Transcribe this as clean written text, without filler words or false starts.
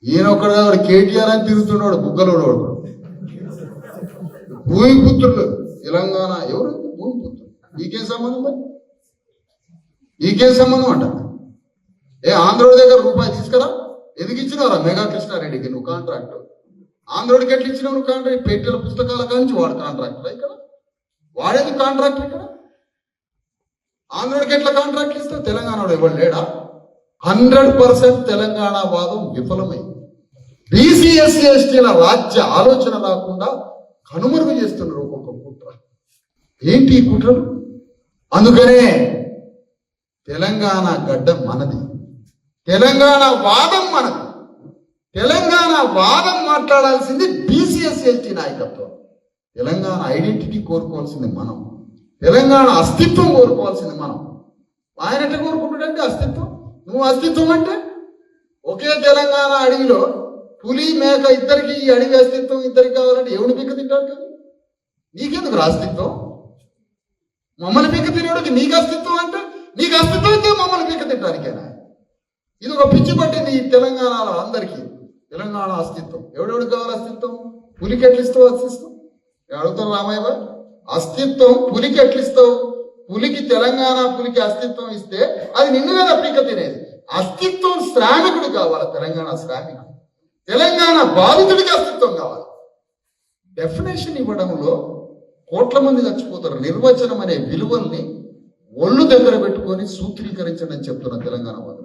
ఈయన ఒక్కడు వాడు కేటీఆర్ అని తిరుగుతున్నాడు బుగ్గలోడు వాడు. భూమిపుత్రులు తెలంగాణ ఎవరు భూమిపుత్రులు? నీకేం సంబంధం మరి? నీకేం సంబంధం అంట? ఆంధ్రోడి దగ్గర రూపాయి తీసుకురా. ఎందుకు ఇచ్చినవరా మెగా కృష్ణారెడ్డికి నువ్వు కాంట్రాక్ట్? ఆంధ్రోడికి ఎట్లా ఇచ్చినావు నువ్వు కాంట్రాక్ట్? పెట్టెల పుస్తకాల కాంచి వాడు కాంట్రాక్టర్ ఇక్కడ. వాడేది కాంట్రాక్టర్ ఇక్కడ? ఆంధ్రోడికి ఎట్లా కాంట్రాక్ట్ ఇస్తావు? తెలంగాణలో ఎవరు లేడా? 100% తెలంగాణ వాదం విఫలమైంది. బీసీ ఎస్సీ ఎస్టీల రాజ్య ఆలోచన రాకుండా కనుమరుగు చేస్తున్నారు ఒక్కొక్క కుట్ర. ఏంటి ఈ కుట్రలు? అందుకనే తెలంగాణ గడ్డ మనది, తెలంగాణ వాదం మనది. తెలంగాణ వాదం మాట్లాడాల్సింది బీసీ ఎస్సీ ఎస్టీ నాయకత్వం. తెలంగాణ ఐడెంటిటీ కోరుకోవాల్సింది మనం, తెలంగాణ అస్తిత్వం కోరుకోవాల్సింది మనం. ఆయన ఎట్లా కోరుకుంటాడంటే అస్తిత్వం. నువ్వు అస్తిత్వం అంటే ఒకే తెలంగాణ అడవిలో పులి మేక ఇద్దరికి ఈ అడవి అస్తిత్వం ఇద్దరికి కావాలంటే ఎవడు పీక తింటాడు కదా? నీకెందుకు అస్తిత్వం? మమ్మల్ని పీక తినేవాడికి నీకు అస్తిత్వం అంటే, నీకు అస్తిత్వం అయితే మమ్మల్ని పీక తింటానికేనా? ఇది ఒక పిచ్చి పట్టింది ఈ తెలంగాణలో అందరికీ. తెలంగాణ అస్తిత్వం ఎవడెవడికి కావాలి? అస్తిత్వం పులికి ఎట్లిస్తావు? అస్తిత్వం అడుగుతారు రామయ్య. అస్తిత్వం పులికి ఎట్లిస్తావు? పులికి తెలంగాణ పులికి అస్తిత్వం ఇస్తే అది నిన్ను కదా పీక తినేది. అస్తిత్వం శ్రామికుడు కావాలి, తెలంగాణ శ్రామికుడు, తెలంగాణ బాధితుడికి అస్తిత్వం కావాలి. డెఫినేషన్ ఇవ్వడంలో కోట్ల మంది చచ్చిపోతారు. నిర్వచనం అనే విలువల్ని ఒళ్ళు దగ్గర పెట్టుకొని సూత్రీకరించండి అని చెప్తున్న తెలంగాణ వాళ్ళు.